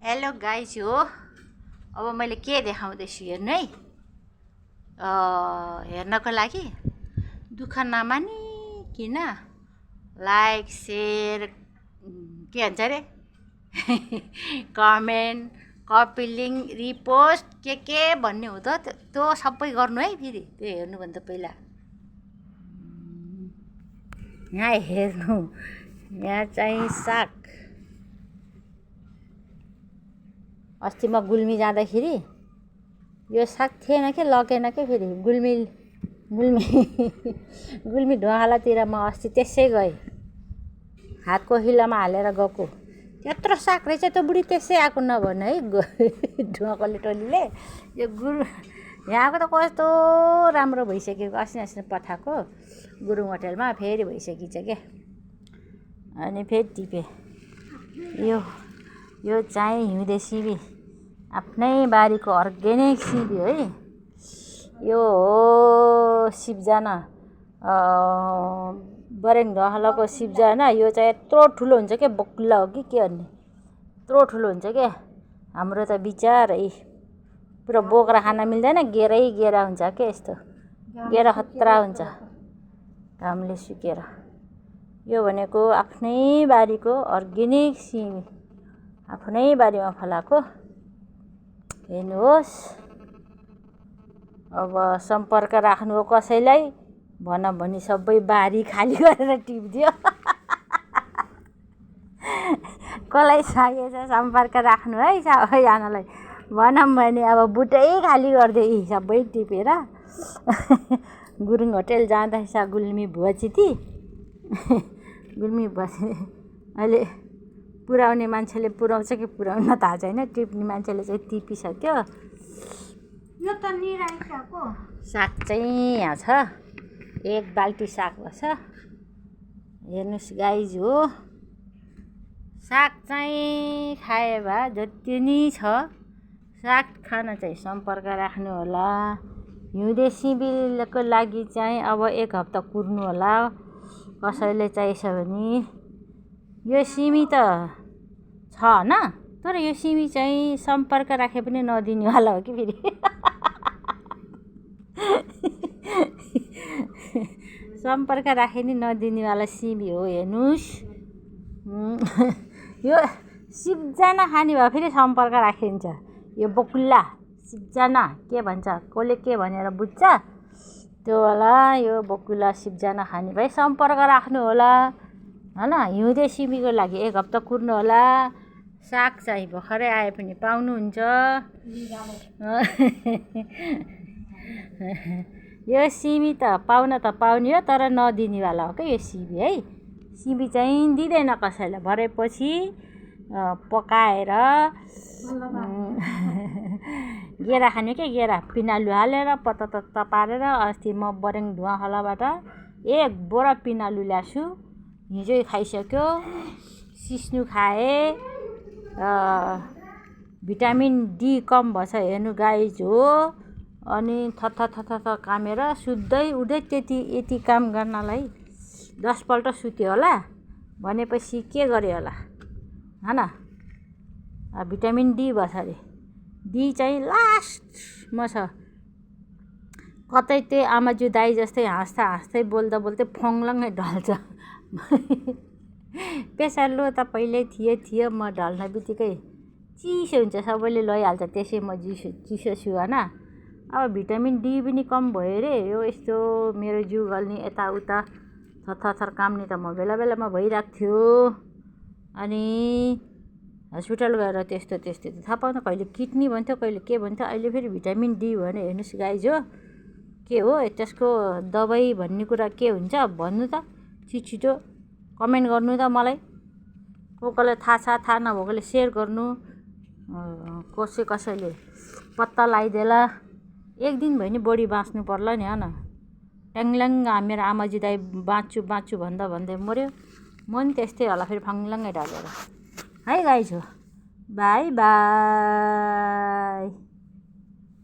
Hello guys हो। अब मैले के देखाउँदैछु हेर्नु है। हेर्नको लागि दुःख नमानिकन लाइक सेयर के भन्छ अरे कमेन्ट कपी लिङ्क रिपोस्ट के भन्ने हुँदो त्यो सबै गर्नु है। फेरि त्यो हेर्नुभन्दा पहिला यहाँ हेर्नु, यहाँ चाहिँ साग। अस्ति म गुल्मी जाँदाखेरि यो साग थिएन कि लगेन कि फेरि गुल्मी ढुवालातिर म अस्ति त्यसै गएँ, हातको हिलामा हालेर गएको। त्यत्रो साग रहेछ त्यो बुढी त्यसै आएको नभन है ढुवाकोले टोलीले। यो यहाँको त कस्तो राम्रो भइसक्यो, अस्ति पठाएको गुरुङ होटेलमा फेरि भइसकिन्छ क्या। अनि फेरि टिपेँ। यो चाहिँ हिउँदे सिमी, आफ्नै बारीको अर्ग्यानिक सिमी है। यो हो सिब्जाना, बरेङ ढहलको सिब्जाना। यो चाहिँ यत्रो ठुलो हुन्छ क्या, बकुल्ला हो कि के भन्ने, यत्रो ठुलो हुन्छ क्या। हाम्रो त बिचारै पुरा बोक्रा खान मिल्दैन, गेरा हुन्छ क्या। यस्तो गेरा खतरा हुन्छ घामले सुकेर। यो भनेको आफ्नै बारीको अर्ग्यानिक सिमी, आफ्नै बारीमा फलाएको। हेर्नुहोस्, अब सम्पर्क राख्नु हो कसैलाई भनी सबै बारी खाली गरेर टिपिदियो। कसलाई सकेछ सम्पर्क राख्नु है, सबैजनालाई भनौँ भने अब बुटै खाली गरिदियो यी सबै टिपेर। गुरुङ होटेल जाँदैछ गुल्मी भुवाचिती। गुल्मी भुवाचिती अहिले पुर्याउने मान्छेले पुर्याउँछ कि पुर्याउन थाहा छैन, टिप्ने मान्छेले चाहिँ टिपिसक्यो। यो त निराइसक्यो। साग चाहिँ यहाँ छ, एक बाल्टी साग भएछ। हेर्नुहोस् गाइज हो, साग चाहिँ खाए भए जति नै छ। साग खान चाहिँ सम्पर्क राख्नु होला। हिउँदे सिमीको लागि चाहिँ अब 1 हप्ता कुर्नु होला कसैले चाहिन्छ भने। यो सिमी त छ होइन, तर यो सिमी चाहिँ सम्पर्क राखे पनि नदिनेवाला हो कि फेरि। सम्पर्क राखे नि नदिनेवाला सिमी हो। हेर्नुहोस्, यो सिब्जाना खाने भए फेरि सम्पर्क राखिन्छ। यो बकुल्ला सिब्जाना के भन्छ, कसले के भनेर बुझ्छ त्यो होला। यो बकुल्ला सिब्जाना खाने भए सम्पर्क राख्नु होला होइन। हिउँदे सिमीको लागि 1 हप्ता कुर्नु होला। साग चाहिँ भर्खरै आए पनि पाउनुहुन्छ। यो सिमी त पाउने हो, तर नदिनेवाला हो क्या यो सिमी है। सिमी चाहिँ दिँदैन कसैलाई, भरेपछि पकाएर गेरा खाने क्या। गेरा पिनालु हालेर पतत पारेर। अस्ति म बरेङ ढुवा खोलाबाट 1 बोरा पिनालु ल्याएको, हिजै खाइसक्यो। सिस्नु खाएँ, भिटामिन डी कम भएछ। हेर्नु गाइज हो। अनि थथ कामेर सुत्दै उठ्दै यति काम गर्नलाई 10 पल्ट सुत्यो होला भनेपछि के गर्यो होला होइन। भिटामिन डी भएछ अरे। डी चाहिँ लास्टमा छ। कतै त्यही आमाजु दाई जस्तै हाँस्दै बोल्दा फङलङ्गै ढल्छ। प्रेसर लो त पहिल्यै थियो, म ढल्न बित्तिकै चिसो हुन्छ, सबैले लैहाल्छ, त्यसै म चिसो छु होइन। अब भिटामिन डी पनि कम भयो रे। यो यस्तो मेरो जिउ गल्ने यताउता थरथर काम्ने त म बेलामा भइरहेको थियो। अनि हस्पिटल गएर त्यस्तो थाहा पाउन, कहिले किडनी भन्थ्यो, कहिले के भन्थ्यो, अहिले फेरि भिटामिन डी भने। हेर्नुहोस् गाइज हो, के हो त्यसको दबाई भन्ने कुरा के हुन्छ भन्नु त, छिटो कमेन्ट गर्नु त मलाई। कसैलाई थाहा छ, थाहा नभएकोले सेयर गर्नु। कसैले पत्ता लगाइदेला। 1 दिन भयो नि बढी बाँच्नु पर्ला नि होइन। ट्याङल्याङ मेरो आमाजी दाई बाँच्छु भन्दै मऱ्यो। म नि त्यस्तै होला फेरि फङलङ्गै ढलेर है गाइज हो। By by.